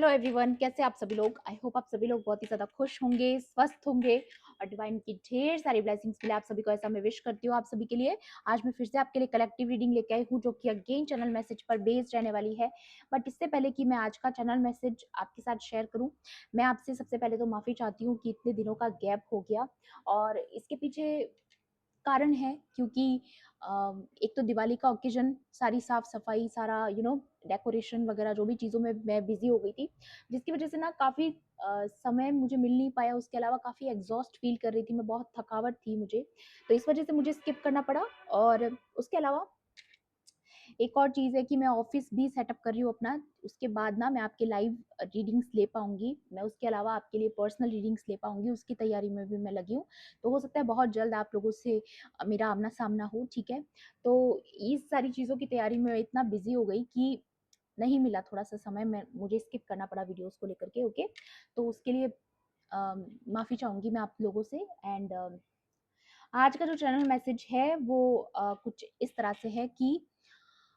Hello everyone, कैसे आप सभी लोग। आई होप आप सभी लोग बहुत ही ज़्यादा खुश होंगे, स्वस्थ होंगे और डिवाइन की ढेर सारी ब्लेसिंग्स मिले आप सभी को, ऐसा मैं विश करती हूँ आप सभी के लिए। आज मैं फिर से आपके लिए कलेक्टिव रीडिंग लेके आई हूँ जो कि अगेन चैनल मैसेज पर बेस्ड रहने वाली है। बट इससे पहले कि मैं आज का चैनल मैसेज आपके साथ शेयर करूँ, मैं आपसे सबसे पहले तो माफ़ी चाहती हूँ कि इतने दिनों का गैप हो गया। और इसके पीछे कारण है क्योंकि एक तो दिवाली का ओकेजन, सारी साफ सफाई, सारा डेकोरेशन वगैरह जो भी चीज़ों में मैं बिजी हो गई थी, जिसकी वजह से ना काफ़ी समय मुझे मिल नहीं पाया। उसके अलावा काफ़ी एग्जॉस्ट फील कर रही थी मैं, बहुत थकावट थी मुझे, तो इस वजह से मुझे स्किप करना पड़ा। और उसके अलावा एक और चीज़ है कि मैं ऑफिस भी सेटअप कर रही हूँ अपना, उसके बाद ना मैं आपके लाइव रीडिंग्स ले पाऊँगी। मैं उसके अलावा आपके लिए पर्सनल रीडिंग्स ले पाऊँगी, उसकी तैयारी में भी मैं लगी हूँ। तो हो सकता है बहुत जल्द आप लोगों से मेरा आमना-सामना हो, ठीक है? तो इस सारी चीज़ों की तैयारी में इतना बिज़ी हो गई कि नहीं मिला थोड़ा-सा समय, मैं मुझे स्किप करना पड़ा वीडियोज़ को लेकर के, ओके? तो उसके लिए माफ़ी चाहूँगी मैं आप लोगों से। एंड आज का जो चैनल मैसेज है वो कुछ इस तरह से है कि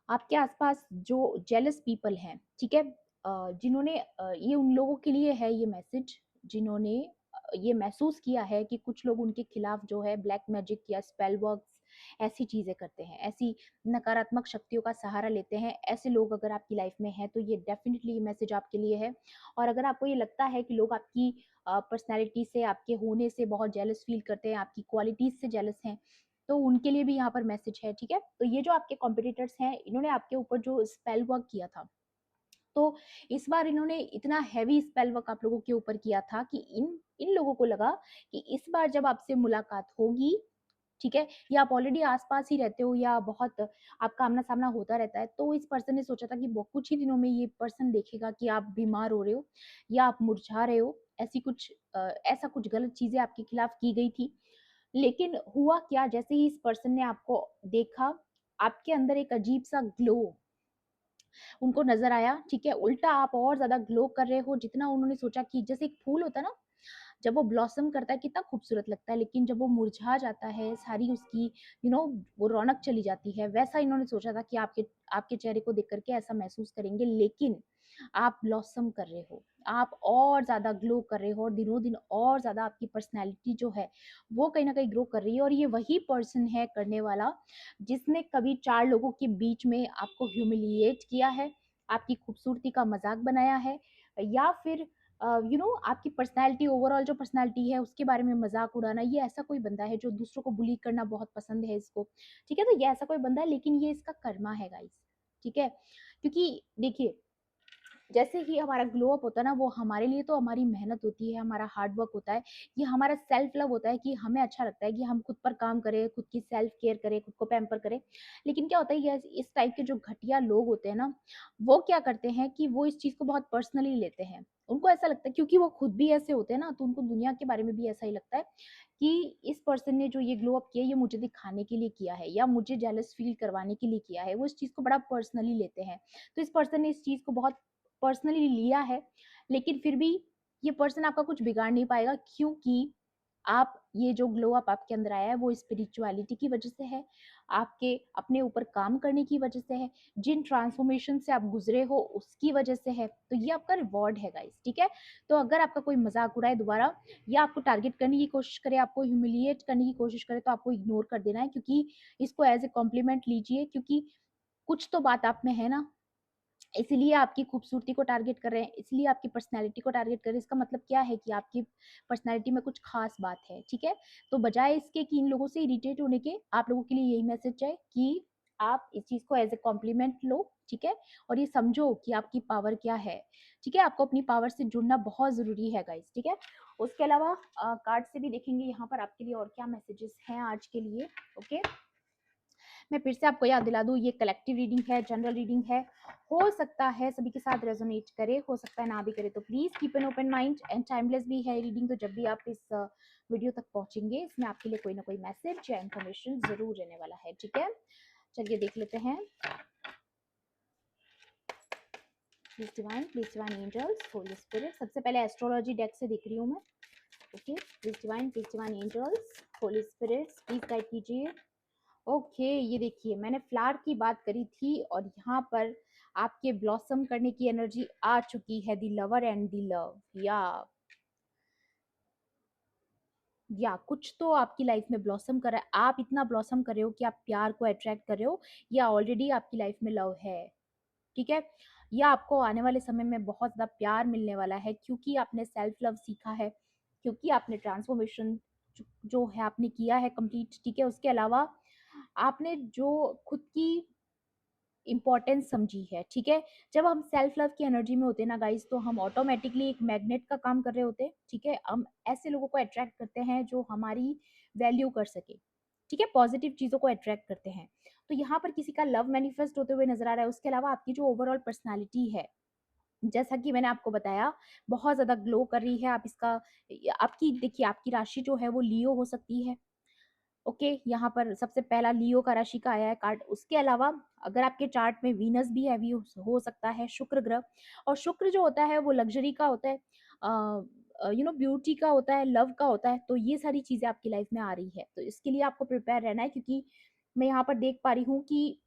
आपके आसपास जो जेलस पीपल हैं, ठीक है, जिन्होंने ये उन लोगों के लिए है ये मैसेज जिन्होंने ये महसूस किया है कि कुछ लोग उनके खिलाफ जो है ब्लैक मैजिक या स्पेल वर्क्स ऐसी चीजें करते हैं, ऐसी नकारात्मक शक्तियों का सहारा लेते हैं। ऐसे लोग अगर आपकी लाइफ में हैं तो ये डेफिनेटली ये मैसेज आपके लिए है। और अगर आपको ये लगता है कि लोग आपकी पर्सनैलिटी से, आपके होने से बहुत जेलस फील करते हैं, आपकी क्वालिटीज से जेलस हैं, तो उनके लिए भी यहाँ पर मैसेज है, ठीक है? तो ये जो आपके कॉम्पिटिटर्स हैं, इन्होंने आपके ऊपर जो स्पेल वर्क किया था, तो इस बार इन्होंने इतना हैवी स्पेल वर्क आप लोगों के ऊपर किया था कि इन इन लोगों को लगा कि इस बार जब आपसे मुलाकात होगी, ठीक है, या आप ऑलरेडी आस-पास ही रहते हो या बहुत आपका आमना-सामना होता रहता है, तो इस पर्सन ने सोचा था कि वो कुछ ही दिनों में ये पर्सन देखेगा कि आप बीमार हो रहे हो या आप मुरझा रहे हो। ऐसा कुछ गलत चीज़ें आपके खिलाफ की गई थी। लेकिन हुआ क्या, जैसे ही इस पर्सन ने आपको देखा, आपके अंदर एक अजीब-सा ग्लो उनको नज़र आया, ठीक है? उल्टा आप और ज़्यादा ग्लो कर रहे हो, जितना उन्होंने सोचा कि जैसे एक फूल होता है ना, जब वो ब्लॉसम करता है कितना खूबसूरत लगता है, लेकिन जब वो मुरझा जाता है, सारी उसकी वो रौनक चली जाती है, वैसा इन्होंने सोचा था कि आपके आपके चेहरे को देख कर के ऐसा महसूस करेंगे। लेकिन आप ब्लॉसम कर रहे हो, आप और ज़्यादा ग्लो कर रहे हो और दिनों-दिन और ज़्यादा आपकी पर्सनैलिटी जो है, वो कहीं न कहीं ग्रो कर रही है। और ये वही पर्सन है करने वाला, जिसने कभी 4 लोगों के बीच में आपको ह्यूमिलिएट किया है, आपकी खूबसूरती का मज़ाक बनाया है, या फिर आपकी पर्सनैलिटी, ओवरऑल जो पर्सनैलिटी है उसके बारे में मज़ाक उड़ाना। ये ऐसा कोई बंदा है जो दूसरों को बुली करना बहुत पसंद है इसको, ठीक है? तो ये ऐसा कोई बंदा है, लेकिन ये इसका कर्मा है गाइस, ठीक है? क्योंकि देखिए, जैसे ही हमारा ग्लो अप होता है ना, वो हमारे लिए तो हमारी मेहनत होती है, हमारा हार्ड वर्क होता है, ये हमारा सेल्फ लव होता है कि हमें अच्छा लगता है कि हम खुद पर काम करें, खुद की सेल्फ केयर करें, खुद को पैम्पर करें। लेकिन क्या होता है, ये इस टाइप के जो घटिया लोग होते हैं ना, वो क्या करते हैं कि वो इस चीज़ को बहुत पर्सनली लेते हैं। उनको ऐसा लगता है, क्योंकि वो खुद भी ऐसे होते हैं ना, तो उनको दुनिया के बारे में भी ऐसा ही लगता है कि इस पर्सन ने जो ये ग्लो अप किया, ये मुझे दिखाने के लिए किया है या मुझे जेलस फील करवाने के लिए किया है। वो इस चीज़ को बड़ा पर्सनली लेते हैं। तो इस पर्सन ने इस चीज़ को बहुत पर्सनली लिया है, लेकिन फिर भी ये पर्सन आपका कुछ बिगाड़ नहीं पाएगा, क्योंकि आप ये जो ग्लो अप आपके अंदर आया है वो स्पिरिचुअलिटी की वजह से है, आपके अपने ऊपर काम करने की वजह से है, जिन ट्रांसफॉर्मेशन से आप गुजरे हो उसकी वजह से है। तो ये आपका रिवॉर्ड है गाइस, ठीक है? तो अगर आपका कोई मजाक उड़ाए दोबारा या आपको टारगेट करने की कोशिश करे, आपको ह्यूमिलिएट करने की कोशिश करे, तो आपको इग्नोर कर देना है, क्योंकि इसको एज ए कॉम्प्लीमेंट लीजिए, क्योंकि कुछ तो बात आप में है ना, इसीलिए आपकी खूबसूरती को टारगेट कर रहे हैं, इसलिए आपकी पर्सनैलिटी को टारगेट कर रहे हैं। इसका मतलब क्या है कि आपकी पर्सनैलिटी में कुछ खास बात है, ठीक है? तो बजाय इसके कि इन लोगों से इरिटेट होने के, आप लोगों के लिए यही मैसेज है कि आप इस चीज़ को एज़ अ कॉम्प्लीमेंट लो, ठीक है? और ये समझो कि आपकी पावर क्या है, ठीक है? आपको अपनी पावर से जुड़ना बहुत ज़रूरी है गाइज़, ठीक है? उसके अलावा कार्ड से भी देखेंगे यहाँ पर आपके लिए और क्या मैसेजेस हैं आज के लिए, ओके? मैं फिर से आपको याद दिला दूँ, ये कलेक्टिव रीडिंग है, जनरल रीडिंग है। हो सकता है सभी के साथ रेजोनेट करे, हो सकता है ना भी करे, तो please keep an open mind. And timeless भी है रीडिंग, तो जब भी आप इस वीडियो तक पहुँचेंगे, इसमें आपके लिए कोई ना कोई मैसेज या इन्फॉर्मेशन ज़रूर रहने वाला है, ठीक है? चलिए देख लेते हैं। Please divine angels, holy spirit. सबसे पहले एस्ट्रोलॉजी डेक से देख रही हूँ मैं, okay? Please divine angels, holy spirits, please guide कीजिए। ओके, ये देखिए, मैंने फ्लावर की बात करी थी और यहाँ पर आपके ब्लॉसम करने की एनर्जी आ चुकी है, the lover and the love. या कुछ तो आपकी लाइफ में ब्लॉसम कर रहा है, आप इतना ब्लॉसम कर रहे हो कि आप प्यार को अट्रैक्ट कर रहे हो, या ऑलरेडी आपकी लाइफ में लव है। ठीक है, या आपको आने वाले समय में बहुत ज़्यादा प्यार मिलने वाला है, क्योंकि आपने सेल्फ लव सीखा है, क्योंकि आपने ट्रांसफॉर्मेशन जो है आपने किया है कंप्लीट। ठीक है, उसके अलावा आपने जो खुद की इम्पोर्टेंस समझी है। ठीक है, जब हम सेल्फ लव की एनर्जी में होते हैं ना गाइस, तो हम ऑटोमेटिकली एक मैग्नेट का काम कर रहे होते हैं। ठीक है, हम ऐसे लोगों को अट्रैक्ट करते हैं जो हमारी वैल्यू कर सके। ठीक है, पॉजिटिव चीज़ों को अट्रैक्ट करते हैं। तो यहाँ पर किसी का लव मैनिफेस्ट होते हुए नजर आ रहा है। उसके अलावा आपकी जो ओवरऑल पर्सनालिटी है, जैसा कि मैंने आपको बताया, बहुत ज़्यादा ग्लो कर रही है। आप इसका आपकी देखिए, आपकी राशि जो है वो लियो हो सकती है। ओके, यहाँ पर सबसे पहला लियो का राशि का आया है कार्ड। उसके अलावा अगर आपके चार्ट में वीनस भी हैवी हो सकता है, शुक्र ग्रह। और शुक्र जो होता है वो लग्जरी का होता है, ब्यूटी का होता है, लव का होता है। तो ये सारी चीजें आपकी लाइफ में आ रही है, तो इसके लिए आपको प्रिपेयर रहना है, क्योंकि मैं यहाँ पर देख पा रही हूँ कि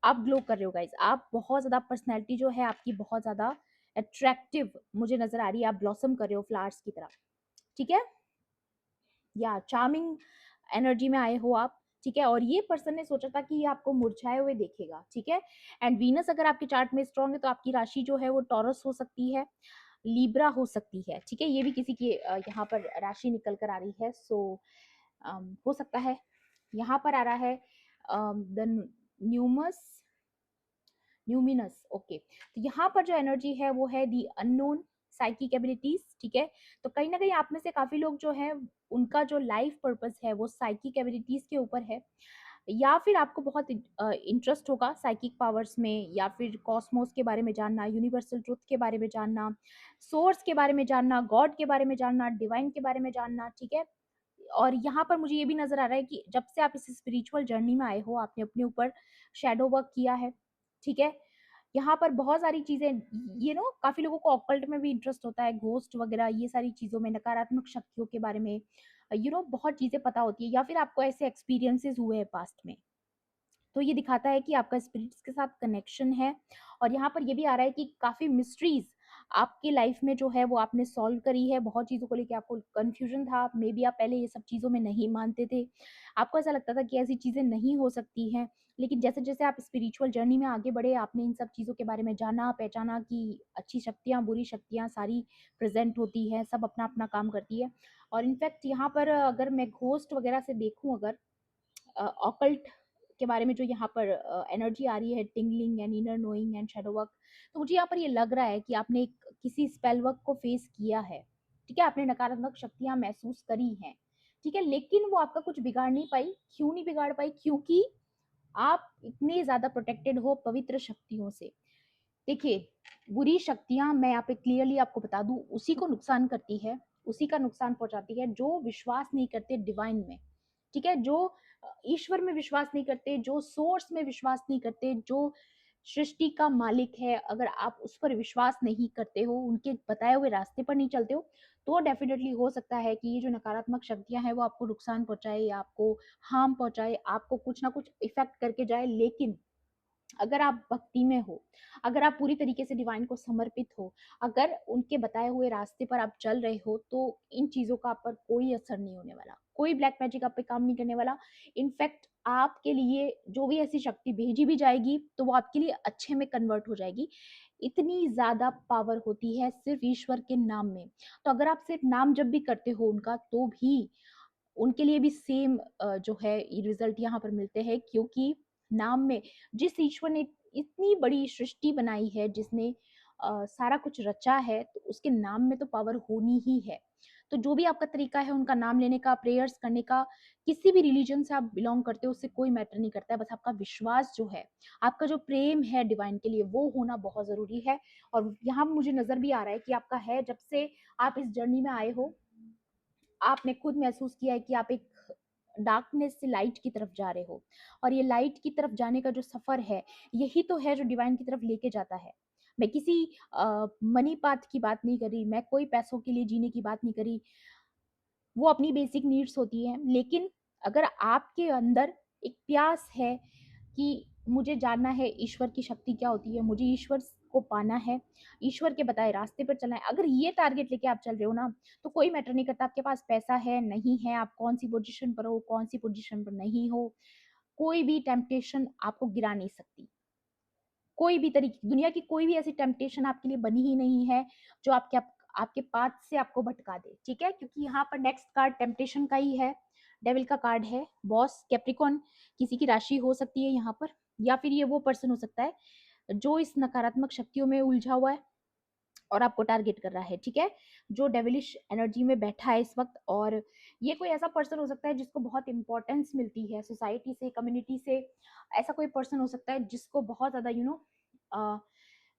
आप ग्लो कर रहे हो गाइज। आप बहुत ज्यादा पर्सनैलिटी जो है आपकी बहुत ज्यादा अट्रैक्टिव मुझे नजर आ रही है। आप ब्लॉसम कर रहे हो फ्लावर्स की तरह। ठीक है, या चार्मिंग एनर्जी में आए हो आप। ठीक है, और ये पर्सन ने सोचा था कि ये आपको मुरझाए हुए देखेगा। ठीक है, एंड वीनस अगर आपके चार्ट में स्ट्रांग है तो आपकी राशि जो है वो टॉरस हो सकती है, लिब्रा हो सकती है। ठीक है, ये भी किसी की यहाँ पर राशि निकल कर आ रही है। सो हो सकता है, यहाँ पर आ रहा है द न्यूमस न्यूमिनस। ओके, तो यहाँ पर जो एनर्जी है वो है दी अननोन साइकिक एबिलिटीज। ठीक है, तो कहीं ना कहीं आप में से काफी लोग जो है उनका जो लाइफ पर्पस है वो साइकिक एबिलिटीज के ऊपर है, या फिर आपको बहुत इंटरेस्ट होगा साइकिक पावर्स में, या फिर कॉस्मोस के बारे में जानना, यूनिवर्सल ट्रुथ के बारे में जानना, सोर्स के बारे में जानना, गॉड के बारे में जानना, डिवाइन के बारे में जानना। ठीक है, और यहाँ पर मुझे ये भी नजर आ रहा है कि जब से आप इस स्पिरिचुअल जर्नी में आए हो, आपने अपने ऊपर शेडो वर्क किया है। ठीक है, यहाँ पर बहुत सारी चीजें, काफी लोगों को ऑकल्ट में भी इंटरेस्ट होता है, घोस्ट वगैरह ये सारी चीजों में, नकारात्मक शक्तियों के बारे में बहुत चीजें पता होती है, या फिर आपको ऐसे एक्सपीरियंसेस हुए हैं पास्ट में। तो ये दिखाता है कि आपका स्पिरिट्स के साथ कनेक्शन है। और यहाँ पर ये भी आ रहा है कि काफी मिस्ट्रीज आपकी लाइफ में जो है वो आपने सॉल्व करी है। बहुत चीजों को लेके आपको कंफ्यूजन था, मे बी आप पहले ये सब चीजों में नहीं मानते थे, आपको ऐसा लगता था कि ऐसी चीजें नहीं हो सकती हैं। लेकिन जैसे जैसे आप स्पिरिचुअल जर्नी में आगे बढ़े, आपने इन सब चीजों के बारे में जाना, पहचाना कि अच्छी शक्तियां बुरी शक्तियां सारी प्रेजेंट होती है, सब अपना अपना काम करती है। और इनफैक्ट यहाँ पर अगर मैं घोस्ट वगैरह से देखूं, अगर ऑकल्ट के बारे में जो यहाँ पर एनर्जी आ रही है, tingling and inner knowing and shadow work, तो मुझे यहाँ पर ये लग रहा है कि आपने किसी स्पेल वर्क को फेस किया है। ठीक है, आपने नकारात्मक शक्तियां महसूस करी हैं। ठीक है, लेकिन वो आपका कुछ बिगाड़ नहीं पाई। क्यों नहीं बिगाड़ पाई? क्योंकि आप इतने ज्यादा प्रोटेक्टेड हो पवित्र शक्तियों से। देखिए, बुरी शक्तियां, मैं यहाँ पे क्लियरली आपको बता दूं, उसी को नुकसान करती है, उसी का नुकसान पहुंचाती है जो विश्वास नहीं करते डिवाइन में। ठीक है, जो ईश्वर में विश्वास नहीं करते, जो सोर्स में विश्वास नहीं करते, जो सृष्टि का मालिक है, अगर आप उस पर विश्वास नहीं करते हो, उनके बताए हुए रास्ते पर नहीं चलते हो, तो डेफिनेटली हो सकता है कि ये जो नकारात्मक शक्तियां हैं वो आपको नुकसान पहुंचाए, या आपको हार्म पहुंचाए, आपको कुछ ना कुछ इफेक्ट करके जाए। लेकिन अगर आप भक्ति में हो, अगर आप पूरी तरीके से डिवाइन को समर्पित हो, अगर उनके बताए हुए रास्ते पर आप चल रहे हो, तो इन चीजों का आप पर कोई असर नहीं होने वाला, कोई ब्लैक मैजिक आप पे काम नहीं करने वाला। इनफैक्ट आपके लिए जो भी ऐसी शक्ति भेजी भी जाएगी तो वो आपके लिए अच्छे में कन्वर्ट हो जाएगी। इतनी ज्यादा पावर होती है सिर्फ ईश्वर के नाम में। तो अगर आप सिर्फ नाम जब भी करते हो उनका, तो भी उनके लिए भी सेम जो है रिजल्ट यहाँ पर मिलते हैं, क्योंकि नाम में, जिस ईश्वर ने इतनी बड़ी सृष्टि बनाई है, जिसने सारा कुछ रचा है, तो उसके नाम में तो पावर होनी ही है। तो जो भी आपका तरीका है उनका नाम लेने का, प्रेयर्स करने का, किसी भी रिलीजन से आप बिलोंग करते हो, उससे कोई मैटर नहीं करता है। बस आपका विश्वास जो है, आपका जो प्रेम है डिवाइन के लिए, वो होना बहुत जरूरी है। और यहाँ मुझे नजर भी आ रहा है कि आपका है। जब से आप इस जर्नी में आए हो, आपने खुद महसूस किया है कि आप एक डार्कनेस से लाइट की तरफ जा रहे हो, और ये लाइट की तरफ जाने का जो सफर है, यही तो है जो डिवाइन की तरफ लेके जाता है। मैं किसी मनी पाथ की बात नहीं कर रही, मैं कोई पैसों के लिए जीने की बात नहीं करी, वो अपनी बेसिक नीड्स होती है। लेकिन अगर आपके अंदर एक प्यास है कि मुझे जानना है ईश्वर की शक्ति क्या होती है, मुझे ईश्वर को पाना है, ईश्वर के बताए रास्ते पर चलना है। अगर ये टारगेट लेके आप चल रहे हो ना, तो कोई मैटर नहीं करता आपके पास पैसा है, नहीं है, आप कौन सी पोजीशन पर हो, कौन सी पोजीशन पर नहीं हो, कोई भी टेम्पटेशन आपको गिरा नहीं सकती। कोई भी तरीके दुनिया की कोई भी ऐसी टेम्पटेशन आपके लिए बनी ही नहीं है जो आपके पाथ से आपको भटका दे, ठीक है? क्योंकि यहाँ पर नेक्स्ट कार्ड टेम्पटेशन का ही है, डेविल का कार्ड है, बॉस, कैप्रिकॉर्न किसी की राशि हो सकती है यहाँ पर, या फिर ये वो पर्सन हो सकता है जो इस नकारात्मक शक्तियों में उलझा हुआ है और आपको टारगेट कर रहा है, ठीक है? जो डेविलिश एनर्जी में बैठा है इस वक्त, और ये कोई ऐसा पर्सन हो सकता है जिसको बहुत इंपॉर्टेंस मिलती है सोसाइटी से, कम्युनिटी से। ऐसा कोई पर्सन हो सकता है जिसको बहुत ज्यादा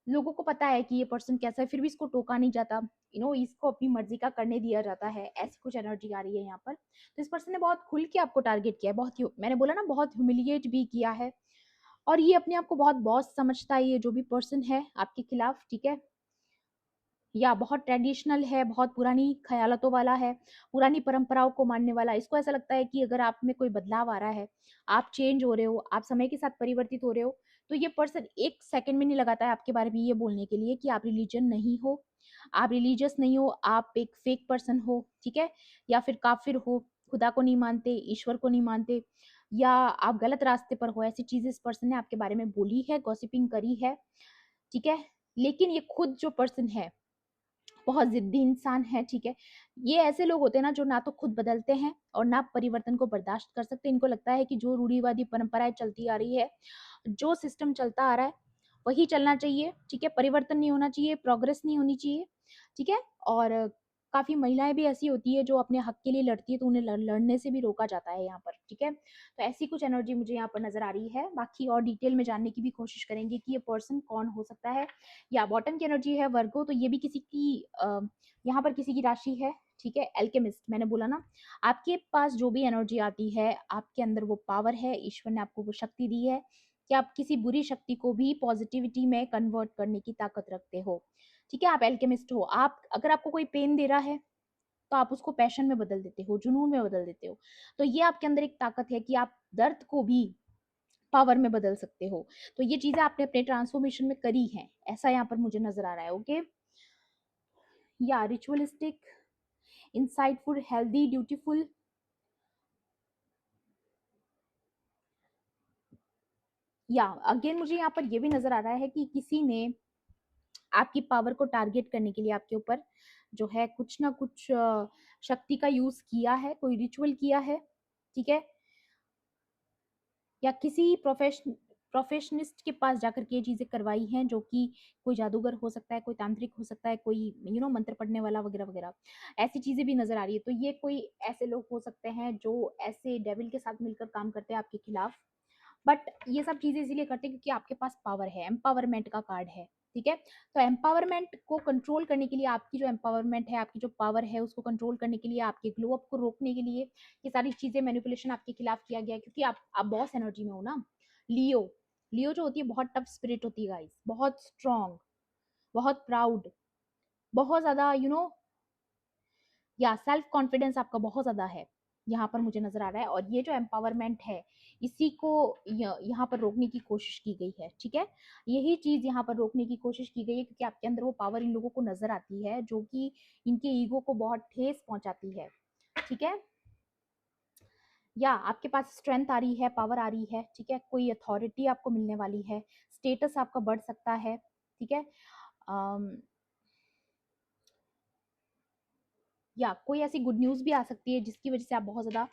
लोगों को पता है कि ये पर्सन कैसा है, फिर भी इसको टोका नहीं जाता, इसको अपनी मर्जी का करने दिया जाता है। ऐसी कुछ एनर्जी आ रही है यहाँ पर। तो इस पर्सन ने बहुत खुल के आपको टारगेट किया है, मैंने बोला ना, बहुत ह्यूमिलिएट भी किया है, और ये अपने आप को बहुत बॉस समझता है, ये जो भी पर्सन है आपके खिलाफ, ठीक है? या बहुत ट्रेडिशनल है, बहुत पुरानी ख़यालातों वाला है, पुरानी परंपराओं को मानने वाला है। इसको ऐसा लगता है कि अगर आप में कोई बदलाव आ रहा है, आप चेंज हो रहे हो, आप समय के साथ परिवर्तित हो रहे हो, तो ये पर्सन 1 सेकंड भी नहीं लगाता है आपके बारे में ये बोलने के लिए कि आप रिलीजन नहीं हो, आप रिलीजियस नहीं हो, आप एक फेक पर्सन हो, ठीक है? या फिर काफ़िर हो, खुदा को नहीं मानते, ईश्वर को नहीं मानते, या आप गलत रास्ते पर हो। ऐसी चीज़ें इस पर्सन ने आपके बारे में बोली है, गॉसिपिंग करी है, ठीक है? लेकिन ये खुद जो पर्सन है बहुत ज़िद्दी इंसान है, ठीक है? ये ऐसे लोग होते हैं ना जो ना तो खुद बदलते हैं और ना परिवर्तन को बर्दाश्त कर सकते हैं। इनको लगता है कि जो रूढ़िवादी परंपराएँ चलती आ रही है, जो सिस्टम चलता आ रहा है, वही चलना चाहिए, ठीक है? परिवर्तन नहीं होना चाहिए, प्रोग्रेस नहीं होनी चाहिए, ठीक है? और काफ़ी महिलाएँ भी ऐसी होती है जो अपने हक के लिए लड़ती है, तो उन्हें लड़ने से भी रोका जाता है यहाँ पर, ठीक है? तो ऐसी कुछ एनर्जी मुझे यहाँ पर नज़र आ रही है। बाकी और डिटेल में जानने की भी कोशिश करेंगे कि ये पर्सन कौन हो सकता है। या बॉटम की एनर्जी है वर्गो, तो ये भी किसी की यहाँ पर किसी की राशि है, ठीक है? एल्केमिस्ट, मैंने बोला ना, आपके पास जो भी एनर्जी आती है, आपके अंदर वो पावर है, ईश्वर ने आपको वो शक्ति दी है कि आप किसी बुरी शक्ति को भी पॉजिटिविटी में कन्वर्ट करने की ताकत रखते हो, ठीक है? आप एल्केमिस्ट हो। आप अगर आपको कोई पेन दे रहा है, तो आप उसको पैशन में बदल देते हो, जुनून में बदल देते हो। तो ये आपके अंदर एक ताकत है कि आप दर्द को भी पावर में बदल सकते हो। तो ये चीज़ें आपने अपने ट्रांसफॉर्मेशन में करी हैं, ऐसा यहाँ पर मुझे नज़र आ रहा है, ओके? या रिचुअलिस्टिक, insightful, हेल्दी, ब्यूटीफुल। या अगेन मुझे यहाँ पर ये भी नजर आ रहा है कि किसी ने आपकी पावर को टारगेट करने के लिए आपके ऊपर जो है कुछ ना कुछ शक्ति का यूज किया है, कोई रिचुअल किया है, ठीक है? या किसी प्रोफेशनिस्ट के पास जाकर के ये चीज़ें करवाई हैं, जो कि कोई जादूगर हो सकता है, कोई तांत्रिक हो सकता है, कोई मंत्र पढ़ने वाला वगैरह वगैरह। ऐसी चीज़ें भी नज़र आ रही है। तो ये कोई ऐसे लोग हो सकते हैं जो ऐसे डेविल के साथ मिलकर काम करते हैं आपके खिलाफ। बट ये सब चीज़ें इसीलिए करते हैं क्योंकि आपके पास पावर है, एम्पावरमेंट का कार्ड है, ठीक है? तो एम्पावरमेंट को कंट्रोल करने के लिए, आपकी जो एम्पावरमेंट है, आपकी जो पावर है, उसको कंट्रोल करने के लिए, आपके ग्लो अप को रोकने के लिए, ये सारी चीज़ें मैनिपुलेशन आपके खिलाफ किया गया है, क्योंकि आप बॉस एनर्जी में हो ना। लियो लियो जो होती है बहुत टफ स्पिरिट होती है गाइस, बहुत स्ट्रांग, बहुत प्राउड, बहुत ज़्यादा या सेल्फ कॉन्फिडेंस आपका बहुत ज़्यादा है, यहाँ पर मुझे नज़र आ रहा है। और ये जो एम्पावरमेंट है, इसी को यहाँ पर रोकने की कोशिश की गई है, ठीक है? यही चीज़ यहाँ पर रोकने की कोशिश की गई है क्योंकि आपके अंदर वो पावर इन लोगों को नज़र आती है जो कि इनके ईगो को बहुत ठेस पहुँचाती है, ठीक है? या आपके पास स्ट्रेंथ आ रही है, पावर आ रही है, ठीक है? कोई अथॉरिटी आपको मिलने वाली है, स्टेटस आपका बढ़ सकता है, ठीक है? अम, या कोई ऐसी गुड न्यूज़ भी आ सकती है जिसकी वजह से आप बहुत ज़्यादा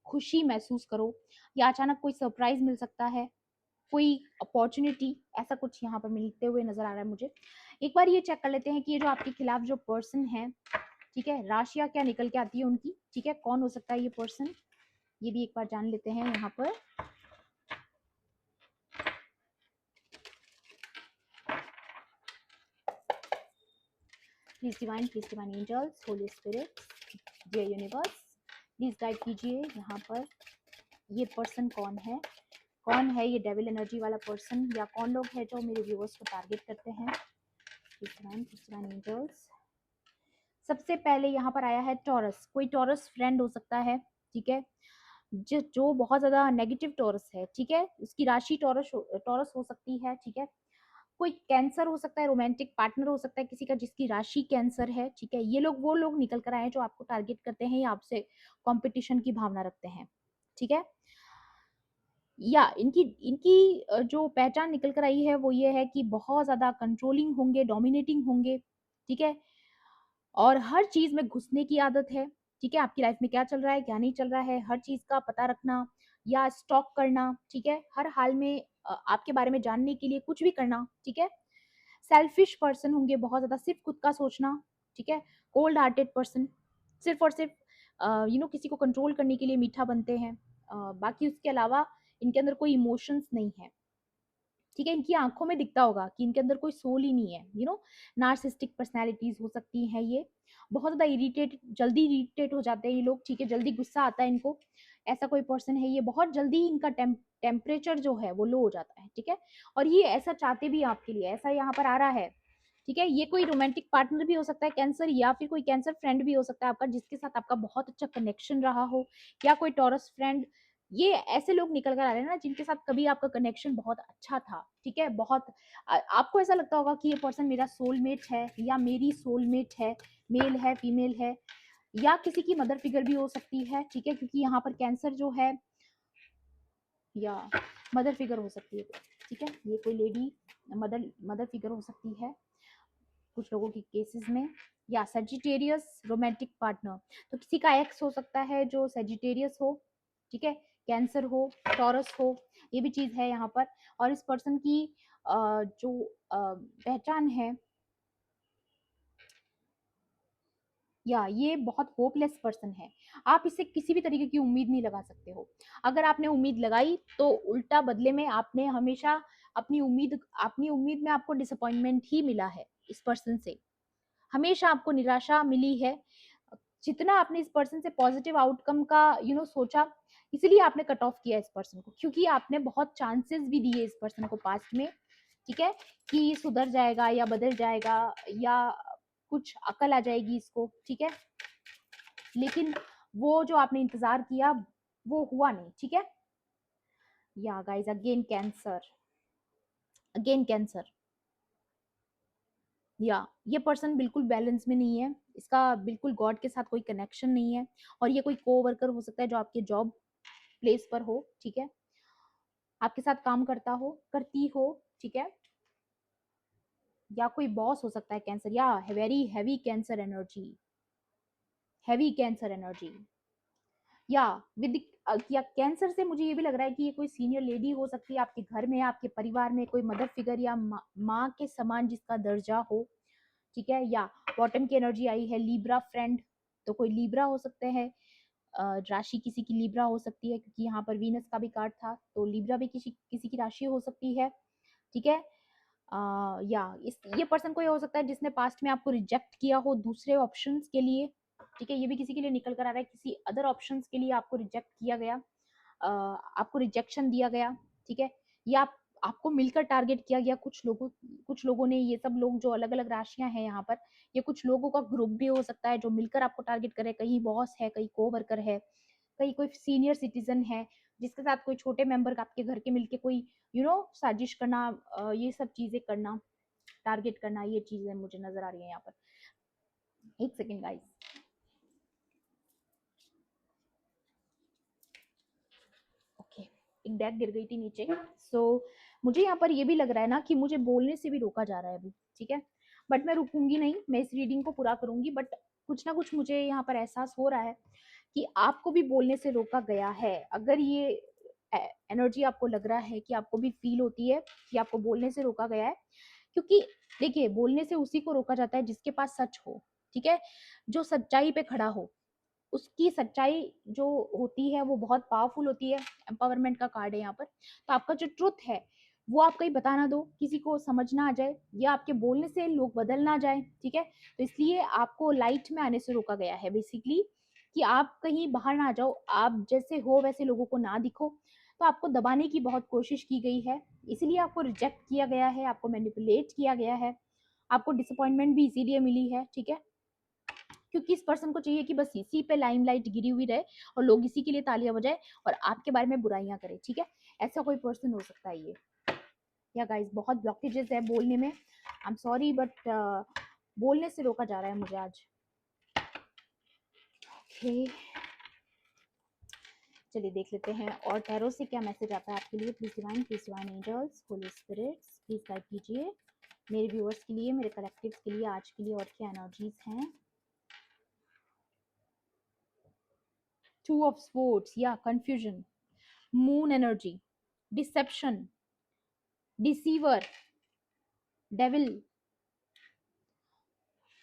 खुशी महसूस करो, या अचानक कोई सरप्राइज़ मिल सकता है, कोई अपॉर्च्युनिटी, ऐसा कुछ यहाँ पर मिलते हुए नज़र आ रहा है मुझे। एक बार ये चेक कर लेते हैं कि ये जो आपके खिलाफ जो पर्सन है, ठीक है, राशियाँ क्या निकल के आती है उनकी, ठीक है? कौन हो सकता है ये पर्सन? ये भी एक बार जान लेते हैं यहाँ पर। Please divine angels, holy spirit, dear universe, please guide कीजिए यहाँ पर ये पर्सन कौन है? कौन है ये डेविल एनर्जी वाला पर्सन, या कौन लोग हैं जो मेरे व्यूअर्स को टारगेट करते हैं? Divine angels. सबसे पहले यहाँ पर आया है टॉरस, कोई टॉरस फ्रेंड हो सकता है, ठीक है? जो बहुत ज़्यादा नेगेटिव टॉरस है, ठीक है? उसकी राशि टॉरस हो सकती है, ठीक है? कोई कैंसर हो सकता है, रोमांटिक पार्टनर हो सकता है किसी का जिसकी राशि कैंसर है, ठीक है? ये लोग वो लोग निकल कर आए हैं जो आपको टारगेट करते हैं या आपसे कॉम्पिटिशन की भावना रखते हैं, ठीक है? या इनकी इनकी जो पहचान निकल कर आई है वो ये है कि बहुत ज़्यादा कंट्रोलिंग होंगे, डोमिनेटिंग होंगे, ठीक है? और हर चीज़ में घुसने की आदत है, ठीक है? आपकी लाइफ में क्या चल रहा है, क्या नहीं चल रहा है, हर चीज़ का पता रखना या स्टॉक करना, ठीक है? हर हाल में आपके बारे में जानने के लिए कुछ भी करना, ठीक है? सेल्फिश पर्सन होंगे बहुत ज़्यादा, सिर्फ़ खुद का सोचना, ठीक है? कोल्ड हार्टेड पर्सन, सिर्फ़ और सिर्फ़ किसी को कंट्रोल करने के लिए मीठा बनते हैं। बाकी उसके अलावा इनके अंदर कोई इमोशंस नहीं है। ठीक है, इनकी आँखों में दिखता होगा कि इनके अंदर कोई सोल ही नहीं है, नार्सिसिस्टिक पर्सनैलिटीज़ हो सकती हैं ये। बहुत ज़्यादा जल्दी इरिटेट हो जाते हैं ये लोग, ठीक है, जल्दी गुस्सा आता है इनको। ऐसा कोई पर्सन है ये, बहुत जल्दी ही इनका टेम्परेचर जो है वो लो हो जाता है, ठीक है? और ये ऐसा चाहते भी आपके लिए, ऐसा यहाँ पर आ रहा है, ठीक है? ये कोई रोमांटिक पार्टनर भी हो सकता है कैंसर, या फिर कोई कैंसर फ्रेंड भी हो सकता है आपका जिसके साथ आपका बहुत अच्छा कनेक्शन रहा हो, या कोई टॉरस फ्रेंड। ये ऐसे लोग निकल कर आ रहे हैं ना जिनके साथ कभी आपका कनेक्शन बहुत अच्छा था, ठीक है? आपको ऐसा लगता होगा कि ये पर्सन मेरा सोलमेट है या मेरी सोलमेट है, मेल है, फीमेल है, या किसी की मदर फिगर भी हो सकती है, ठीक है? क्योंकि यहाँ पर कैंसर जो है, या मदर फिगर हो सकती है, ठीक है? ये कोई लेडी मदर मदर फिगर हो सकती है कुछ लोगों की केसेस में, या सेजिटेरियस रोमांटिक पार्टनर, तो किसी का एक्स हो सकता है जो सेजिटेरियस हो, ठीक है? कैंसर हो, टॉरस हो, ये भी चीज है यहाँ पर। और इस पर्सन की जो पहचान है, या ये बहुत होपलेस पर्सन है। आप इससे किसी भी तरीके की उम्मीद नहीं लगा सकते हो। अगर आपने उम्मीद लगाई तो उल्टा बदले में आपने हमेशा अपनी उम्मीद में आपको डिसअपॉइंटमेंट ही मिला है इस पर्सन से। हमेशा आपको निराशा मिली है। जितना आपने इस पर्सन से पॉजिटिव आउटकम का सोचा, इसीलिए आपने कट ऑफ किया इस पर्सन को, क्योंकि आपने बहुत चांसेस भी दिए इस पर्सन को पास्ट में, ठीक है, कि सुधर जाएगा या बदल जाएगा या कुछ अकल आ जाएगी इसको, ठीक है? लेकिन वो जो आपने इंतजार किया वो हुआ नहीं, ठीक है? या guys, again cancer, again cancer. या ये पर्सन बिल्कुल बैलेंस में नहीं है, इसका बिल्कुल गॉड के साथ कोई कनेक्शन नहीं है, और ये कोई कोवर्कर हो सकता है जो आपके जॉब प्लेस पर हो, ठीक है, आपके साथ काम करता हो, करती हो, ठीक है, या कोई बॉस हो सकता है कैंसर, या very heavy cancer energy, heavy cancer energy. या या कैंसर से मुझे ये भी लग रहा है कि ये कोई सीनियर लेडी हो सकती है आपके घर में, आपके परिवार में कोई मदर फिगर या माँ के समान जिसका दर्जा हो, ठीक है? या बॉटम की एनर्जी आई है लीब्रा फ्रेंड, तो कोई लीब्रा हो सकते हैं, राशि किसी की लीब्रा हो सकती है क्योंकि यहाँ पर वीनस का भी कार्ड था, तो लीब्रा भी किसी किसी की राशि हो सकती है, ठीक है? या इस ये पर्सन कोई हो सकता है जिसने पास्ट में आपको रिजेक्ट किया हो दूसरे ऑप्शंस के लिए, ठीक है? ये भी किसी के लिए निकल कर आ रहा है, किसी अदर ऑप्शंस के लिए आपको रिजेक्ट किया गया, आपको रिजेक्शन दिया गया, ठीक है? या आपको मिलकर टारगेट किया गया, कुछ लोगों ने, ये सब लोग जो अलग अलग राशियां हैं यहाँ पर, ये कुछ लोगों का ग्रुप भी हो सकता है जो मिलकर आपको टारगेट करे, कहीं बॉस है, कहीं को वर्कर है, कहीं कोई सीनियर सिटीजन है जिसके साथ कोई छोटे मेंबर आपके घर के मिलके कोई साजिश करना, ये सब चीजें करना, टारगेट करना, ये चीजें मुझे नजर आ रही है यहाँ पर। एक सेकेंड गाइस, ओके, एक डेक गिर गई थी नीचे। सो मुझे यहाँ पर ये भी लग रहा है ना कि मुझे बोलने से भी रोका जा रहा है अभी, ठीक है? बट मैं रुकूंगी नहीं, मैं इस रीडिंग को पूरा करूंगी, बट कुछ ना कुछ मुझे यहाँ पर एहसास हो रहा है कि आपको भी बोलने से रोका गया है। अगर ये एनर्जी आपको लग रहा है कि आपको भी फील होती है कि आपको बोलने से रोका गया है, क्योंकि देखिए, बोलने से उसी को रोका जाता है जिसके पास सच हो, ठीक है, जो सच्चाई पे खड़ा हो। उसकी सच्चाई जो होती है वो बहुत पावरफुल होती है, एम्पावरमेंट का कार्ड है यहाँ पर। तो आपका जो ट्रुथ है वो आप कहीं बता ना दो, किसी को समझ ना आ जाए, या आपके बोलने से लोग बदल ना जाए, ठीक है? तो इसलिए आपको लाइट में आने से रोका गया है बेसिकली, कि आप कहीं बाहर ना आ जाओ, आप जैसे हो वैसे लोगों को ना दिखो। तो आपको दबाने की बहुत कोशिश की गई है, इसीलिए आपको रिजेक्ट किया गया है, आपको मैनिपुलेट किया गया है, आपको डिसअपॉइंटमेंट भी इसीलिए मिली है, ठीक है? क्योंकि इस पर्सन को चाहिए कि बस इसी पे लाइमलाइट गिरी हुई रहे और लोग इसी के लिए तालियां बजाएं और आपके बारे में बुराइयां करें, ठीक है। ऐसा कोई पर्सन हो सकता है ये। या गाइस बहुत ब्लॉकेजेस है बोलने में, आई एम सॉरी बट बोलने से रोका जा रहा है मुझे आज। ओके चलिए देख लेते हैं और टैरो से क्या मैसेज आता है आपके लिए। Please divine angels, holy spirits please guide कीजिए मेरे व्यूअर्स के लिए, मेरे कलेक्टिव्स के लिए आज के लिए, और क्या एनर्जीज हैं। टू ऑफ स्वॉर्ड्स या confusion, moon energy, deception, deceiver, devil.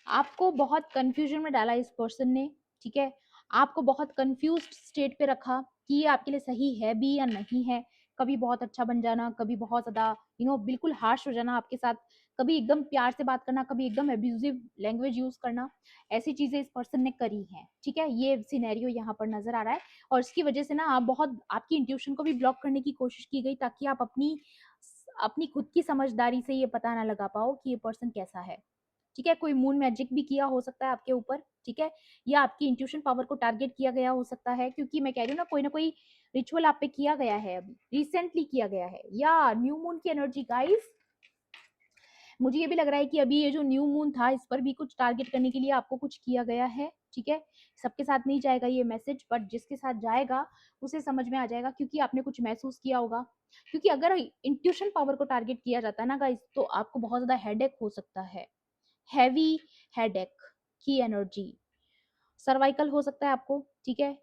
आपको बहुत कंफ्यूजन में डाला इस पर्सन ने, ठीक है। आपको बहुत कंफ्यूज्ड स्टेट पे रखा कि ये आपके लिए सही है भी या नहीं है। कभी बहुत अच्छा बन जाना, कभी बहुत ज्यादा बिल्कुल हार्श हो जाना आपके साथ, कभी एकदम प्यार से बात करना, कभी एकदम एब्यूजिव लैंग्वेज यूज करना। ऐसी चीजें इस पर्सन ने करी हैं, ठीक है। ये सिनेरियो यहाँ पर नजर आ रहा है और इसकी वजह से ना आप बहुत, आपकी इंट्यूशन को भी ब्लॉक करने की कोशिश की गई ताकि आप अपनी अपनी खुद की समझदारी से ये पता ना लगा पाओ कि ये पर्सन कैसा है, ठीक है। कोई मून मैजिक भी किया हो सकता है आपके ऊपर, ठीक है, या आपकी इंट्यूशन पावर को टारगेट किया गया हो सकता है, क्योंकि मैं कह रही हूँ ना कोई रिचुअल आप पे किया गया है, अभी रिसेंटली किया गया है, या न्यू मून की एनर्जी गाइस। मुझे ये भी लग रहा है कि अभी ये जो न्यू मून था इस पर भी कुछ टारगेट करने के लिए आपको कुछ किया गया है, ठीक है। सबके साथ नहीं जाएगा ये मैसेज, बट जिसके साथ जाएगा उसे समझ में आ जाएगा, क्योंकि आपने कुछ महसूस किया होगा। क्योंकि अगर इंट्यूशन पावर को टारगेट किया जाता है ना गाइस, तो आपको बहुत ज्यादा हेडेक हो सकता है, हैवी हेडेक की एनर्जी। सर्वाइकल हो सकता है आपको, ठीक है।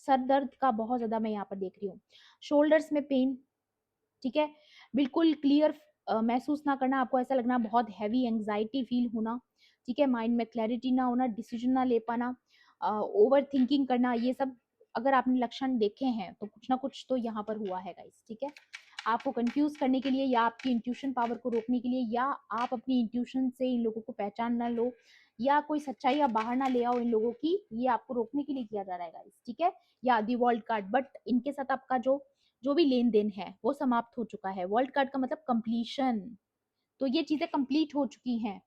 सर दर्द का बहुत ज्यादा मैं यहाँ पर देख रही हूँ, शोल्डर्स में पेन, ठीक है। बिल्कुल क्लियर महसूस ना करना, आपको ऐसा लगना, बहुत हैवी एंजाइटी फील होना, ठीक है। माइंड में क्लैरिटी ना होना, डिसीजन ना ले पाना, ओवर थिंकिंग करना, ये सब अगर आपने लक्षण देखे हैं तो कुछ ना कुछ तो यहाँ पर हुआ है गाइस, ठीक है। आपको कंफ्यूज करने के लिए या आपकी इंट्यूशन पावर को रोकने के लिए, या आप अपनी इंट्यूशन से इन लोगों को पहचान ना लो, या कोई सच्चाई आप बाहर ना ले आओ इन लोगों की, ये आपको रोकने के लिए किया जा रहा है गाइस, ठीक है। या दी वर्ल्ड कार्ड, बट इनके साथ आपका जो जो भी लेन देन है वो समाप्त हो चुका है। वर्ल्ड कार्ड का मतलब कंप्लीशन, तो ये चीजें कंप्लीट हो चुकी हैं,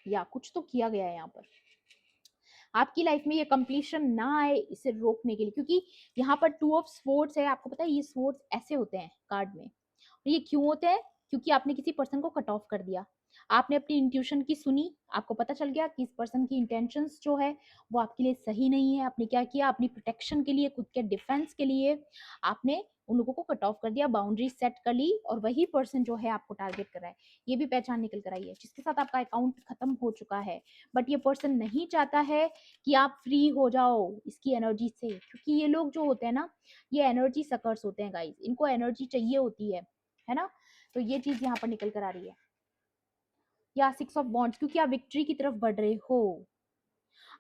या कुछ तो किया गया है यहाँ पर आपकी लाइफ में, ये कंप्लीशन ना आए इसे रोकने के लिए। क्योंकि यहाँ पर टू ऑफ स्वॉर्ड्स है, आपको पता है ये स्वॉर्ड्स ऐसे होते हैं कार्ड में, ये क्यों होते हैं? क्योंकि आपने किसी पर्सन को कट ऑफ कर दिया, आपने अपनी इंट्यूशन की सुनी, आपको पता चल गया कि इस पर्सन की इंटेंशंस जो है वो आपके लिए सही नहीं है। आपने क्या किया? अपनी प्रोटेक्शन के लिए, खुद के डिफेंस के लिए आपने उन लोगों को कट ऑफ कर दिया, बाउंड्री सेट कर ली, और वही पर्सन जो है आपको टारगेट कर रहा है। ये भी पहचान निकल कर आई है, जिसके साथ आपका अकाउंट खत्म हो चुका है, बट ये पर्सन नहीं चाहता है कि आप फ्री हो जाओ इसकी एनर्जी से। क्योंकि ये लोग जो होते हैं ना, ये एनर्जी सकर्स होते हैं गाइस, इनको एनर्जी चाहिए होती है ना। तो ये चीज यहाँ पर निकल कर आ रही है। या सिक्स ऑफ वॉन्ड्स, क्योंकि आप विक्ट्री की तरफ बढ़ रहे हो,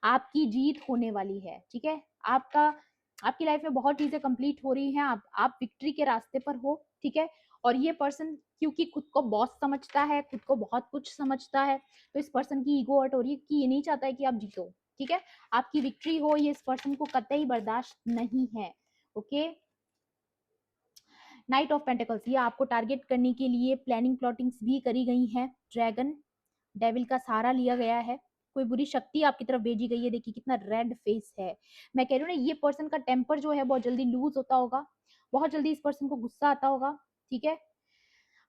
आपकी जीत होने वाली है, ठीक है। आपका आपकी लाइफ में बहुत चीजें कंप्लीट हो रही हैं, आप विक्ट्री के रास्ते पर हो, ठीक है। और ये पर्सन क्योंकि खुद को बॉस समझता है, खुद को बहुत कुछ समझता है, तो इस पर्सन की ईगो हर्ट हो रही है कि ये नहीं चाहता है कि आप जीतो, ठीक है। आपकी विक्ट्री हो, ये इस पर्सन को कतई बर्दाश्त नहीं है, ओके। नाइट ऑफ पेंटिकल्स, ये आपको टारगेट करने के लिए प्लानिंग प्लॉटिंग्स भी करी गई हैं। ड्रैगन, डेविल का सहारा लिया गया है, कोई बुरी शक्ति आपकी तरफ भेजी गई है। देखिए कितना रेड फेस है, मैं कह रही हूँ ना, ये पर्सन का टेम्पर जो है बहुत जल्दी लूज होता होगा, बहुत जल्दी इस पर्सन को गुस्सा आता होगा, ठीक है।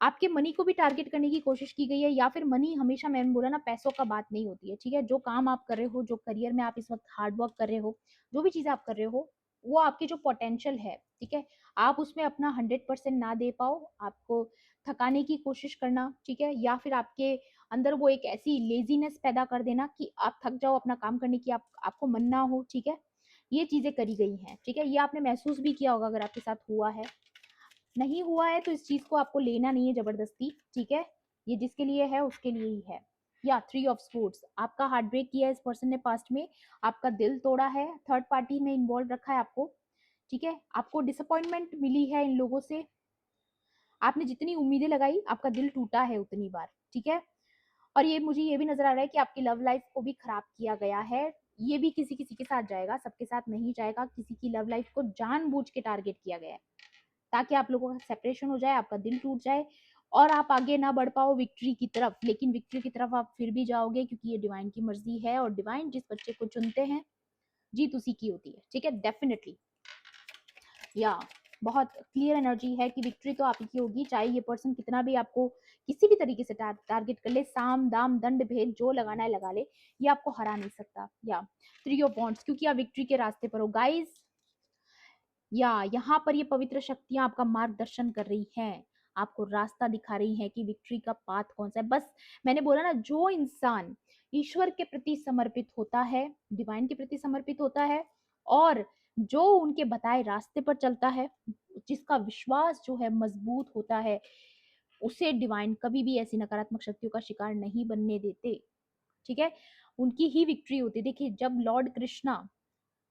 आपके मनी को भी टारगेट करने की कोशिश की गई है, या फिर मनी हमेशा, मैंने बोला ना, पैसों का बात नहीं होती है, ठीक है। जो काम आप कर रहे हो, जो करियर में आप इस वक्त हार्ड वर्क कर रहे हो, जो भी चीज आप कर रहे हो, वो आपकी जो पोटेंशियल है, ठीक है, आप उसमें अपना 100% ना दे पाओ, आपको थकाने की कोशिश करना, ठीक है, या फिर आपके अंदर वो एक ऐसी लेजीनेस पैदा कर देना कि आप थक जाओ अपना काम करने की, आपको मन ना हो, ठीक है। ये चीजें करी गई हैं, ठीक है। ये आपने महसूस भी किया होगा अगर आपके साथ हुआ है। नहीं हुआ है तो इस चीज को आपको लेना नहीं है जबरदस्ती, ठीक है। ये जिसके लिए है उसके लिए ही है। या थ्री ऑफ स्पोर्ट्स, आपका हार्ट ब्रेक किया है इस पर्सन ने पास्ट में, आपका दिल तोड़ा है, थर्ड पार्टी में इन्वॉल्व रखा है आपको, ठीक है। आपको डिसअपॉइंटमेंट मिली है इन लोगों से, आपने जितनी उम्मीदें लगाई आपका दिल टूटा है उतनी बार, ठीक है। और ये मुझे ये भी नजर आ रहा है कि आपकी लव लाइफ को भी खराब किया गया है। ये भी किसी किसी के साथ जाएगा, सबके साथ नहीं जाएगा, किसी की लव लाइफ को जानबूझ के टारगेट किया गया है ताकि आप लोगों का सेपरेशन हो जाए, आपका दिल टूट जाए, और आप आगे ना बढ़ पाओ विक्ट्री की तरफ, लेकिन विक्ट्री की तरफ आप फिर भी जाओगे, क्योंकि ये डिवाइन की मर्जी है और डिवाइन जिस बच्चे को चुनते हैं जीत उसी की होती है। ठीक है, डेफिनेटली या बहुत क्लियर एनर्जी है कि विक्ट्री तो आप ही की होगी, चाहे ये पर्सन कितना भी आपको किसी भी तरीके से टारगेट कर ले, साम दाम दंड भेद जो लगाना है लगा ले, ये आपको हरा नहीं सकता। या थ्री ऑफ वॉन्ड्स, क्योंकि आप विक्ट्री के रास्ते पर हो गाइस। या यहाँ पर ये पवित्र शक्तियां आपका मार्गदर्शन कर रही हैं, आपको रास्ता दिखा रही हैं कि विक्ट्री का पाथ कौन सा है। बस मैंने बोला ना, जो इंसान ईश्वर के प्रति समर्पित होता है, डिवाइन के प्रति समर्पित होता है, और जो उनके बताए रास्ते पर चलता है, जिसका विश्वास जो है मजबूत होता है, उसे डिवाइन कभी भी ऐसी नकारात्मक शक्तियों का शिकार नहीं बनने देते। ठीक है, उनकी ही विक्ट्री होती है। देखिए, जब लॉर्ड कृष्णा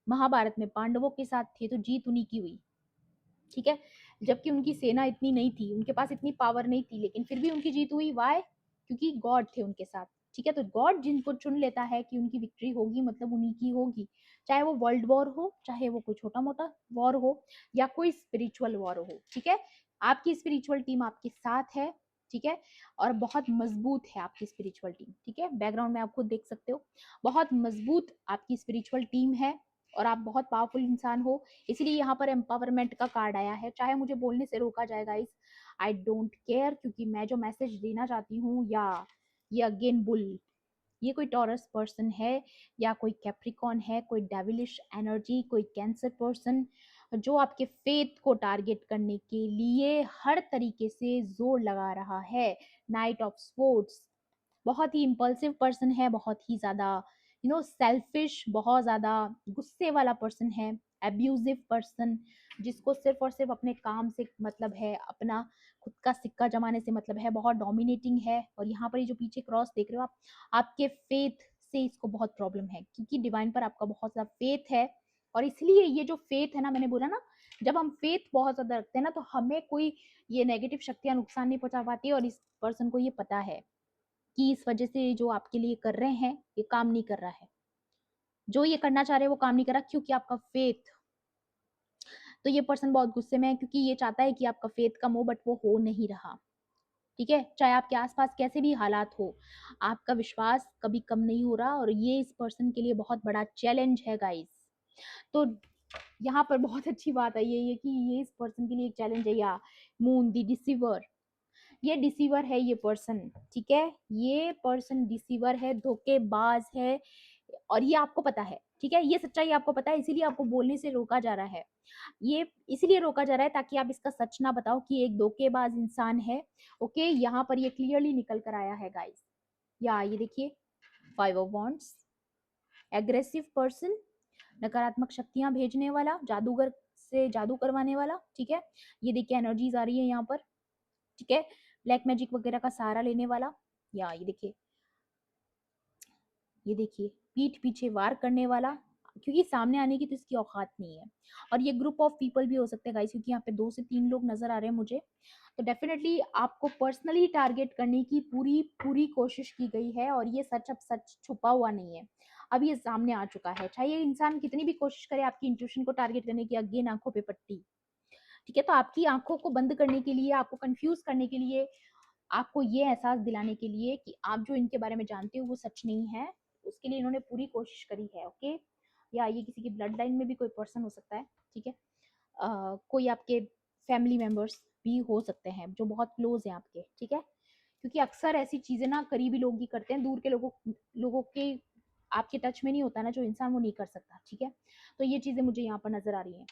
महाभारत में पांडवों के साथ थे तो जीत उन्हीं की हुई। ठीक है, जबकि उनकी सेना इतनी नहीं थी, उनके पास इतनी पावर नहीं थी, लेकिन फिर भी उनकी जीत हुई। वाई? क्योंकि गॉड थे उनके साथ। ठीक है, तो गॉड जिनको चुन लेता है कि उनकी विक्ट्री होगी, मतलब उन्हीं की होगी, चाहे वो वर्ल्ड वॉर हो, चाहे वो कोई छोटा मोटा वॉर हो, या कोई स्पिरिचुअल वॉर हो। ठीक है, आपकी स्पिरिचुअल टीम आपके साथ है। ठीक है, और बहुत मजबूत है आपकी स्पिरिचुअल टीम। ठीक है, बैकग्राउंड में आप खुद देख सकते हो, बहुत मजबूत आपकी स्पिरिचुअल टीम है, और आप बहुत पावरफुल इंसान हो। इसलिए यहाँ पर एम्पावरमेंट का कार्ड आया है। चाहे मुझे बोलने से रोका जाए गाइस, आई डोंट केयर, क्योंकि मैं जो मैसेज देना चाहती हूँ, या ये अगेन बुल, ये कोई टॉरस पर्सन है, या कोई कैप्रिकॉन है, कोई डेविलिश एनर्जी, कोई कैंसर पर्सन, जो आपके फेथ को टारगेट करने के लिए हर तरीके से जोर लगा रहा है। नाइट ऑफ स्पोर्ट्स, बहुत ही इम्पल्सिव पर्सन है, बहुत ही ज़्यादा सेल्फिश, बहुत ज़्यादा गुस्से वाला पर्सन है, एब्यूजिव पर्सन, जिसको सिर्फ और सिर्फ अपने काम से मतलब है, अपना खुद का सिक्का जमाने से मतलब है, बहुत डोमिनेटिंग है। और यहाँ पर ये जो पीछे क्रॉस देख रहे हो आप, आपके फेथ से इसको बहुत प्रॉब्लम है, क्योंकि डिवाइन पर आपका बहुत ज़्यादा फेथ है। और इसलिए ये जो फेथ है ना, मैंने बोला ना, जब हम फेथ बहुत ज़्यादा रखते हैं ना, तो हमें कोई ये नेगेटिव शक्तियां नुकसान नहीं पहुंचा पाती, और इस पर्सन को ये पता है कि इस वजह से जो आपके लिए कर रहे हैं ये काम नहीं कर रहा है, जो ये करना चाह रहे हैं वो काम नहीं कर रहा, क्योंकि आपका फेथ। तो ये पर्सन बहुत गुस्से में है, क्योंकि ये चाहता है कि आपका फेथ कम हो, बट वो हो नहीं रहा। ठीक है, चाहे आपके आसपास कैसे भी हालात हो, आपका विश्वास कभी कम नहीं हो रहा, और ये इस पर्सन के लिए बहुत बड़ा चैलेंज है गाइस। तो यहाँ पर बहुत अच्छी बात है ये कि ये इस पर्सन के लिए एक चैलेंज है। या मून द डिसीवर, ये डिसीवर है ये पर्सन। ठीक है, ये पर्सन डिसीवर है, धोखेबाज है, और ये आपको पता है। ठीक है, ये सच्चाई आपको पता है, इसीलिए आपको बोलने से रोका जा रहा है। ये इसलिए रोका जा रहा है ताकि आप इसका सच ना बताओ कि एक धोखेबाज इंसान है। ओके, यहाँ पर ये क्लियरली निकल कर आया है गाइस। या ये देखिए, five of wands, aggressive person, नकारात्मक शक्तियां भेजने वाला, जादूगर से जादू करवाने वाला। ठीक है, ये देखिए एनर्जीज आ रही है यहाँ पर। ठीक है, ब्लैक मैजिक वगैरह का सहारा लेने वाला। या ये देखिए पीठ पीछे वार करने वाला, क्योंकि सामने आने की तो इसकी औकात नहीं है। और ये ग्रुप ऑफ पीपल भी हो सकते हैं गाइस, क्योंकि यहाँ पे 2 से 3 लोग नजर आ रहे हैं मुझे। तो डेफिनेटली आपको पर्सनली टारगेट करने की पूरी पूरी कोशिश की गई है, और ये सच अब सच छुपा हुआ नहीं है, अब ये सामने आ चुका है। चाहे ये इंसान कितनी भी कोशिश करे आपकी इंट्यूशन को टारगेट करने की, अगेन आंखों पे पट्टी। ठीक है, तो आपकी आंखों को बंद करने के लिए, आपको कंफ्यूज करने के लिए, आपको ये एहसास दिलाने के लिए कि आप जो इनके बारे में जानते हो वो सच नहीं है, उसके लिए इन्होंने पूरी कोशिश करी है। ओके, या ये किसी की ब्लड लाइन में भी कोई पर्सन हो सकता है। ठीक है, कोई आपके फैमिली मेंबर्स भी हो सकते हैं जो बहुत क्लोज हैं आपके। ठीक है, क्योंकि अक्सर ऐसी चीजें ना करीबी लोग ही करते हैं, दूर के लोगों के आपके टच में नहीं होता ना जो इंसान, वो नहीं कर सकता। ठीक है, तो ये चीजें मुझे यहाँ पर नजर आ रही हैं।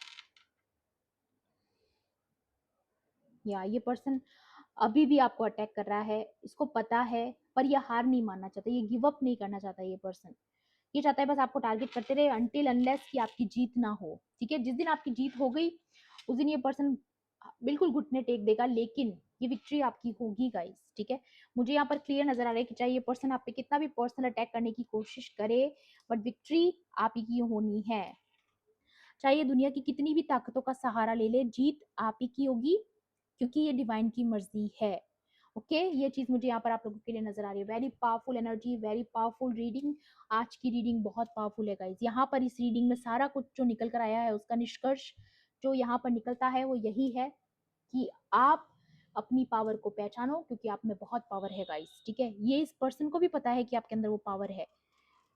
या ये पर्सन अभी भी आपको अटैक कर रहा है, इसको पता है, पर ये हार नहीं मानना चाहता, ये गिव अप नहीं करना चाहता। ये पर्सन ये चाहता है बस आपको टारगेट करते रहे अनटिल अनलेस कि आपकी जीत ना हो। ठीक है, जिस दिन आपकी जीत हो गई उस दिन ये पर्सन बिल्कुल घुटने टेक देगा, लेकिन ये विक्ट्री आपकी होगी गाइस। ठीक है, मुझे यहाँ पर क्लियर नजर आ रहा है कि चाहे ये पर्सन आप पे कितना भी पर्सनल अटैक करने की कोशिश करे, बट विक्ट्री आप ही की होनी है। चाहे ये दुनिया की कितनी भी ताकतों का सहारा ले ले, जीत आप ही की होगी, क्योंकि ये डिवाइन की मर्जी है। ओके, ये चीज मुझे यहाँ पर आप लोगों के लिए नजर आ रही है। Very powerful energy, very powerful reading. आज की रीडिंग बहुत पावरफुल है गाइज। यहाँ पर इस रीडिंग में सारा कुछ जो निकल कर आया है, उसका निष्कर्ष जो यहाँ पर निकलता है वो यही है कि आप अपनी पावर को पहचानो क्योंकि आप में बहुत पावर है गाइस, ठीक है। ये इस पर्सन को भी पता है कि आपके अंदर वो पावर है,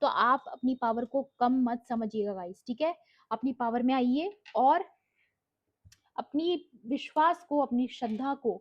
तो आप अपनी पावर को कम मत समझिएगा गाइस, ठीक है। अपनी पावर में आइए और अपनी विश्वास को, अपनी श्रद्धा को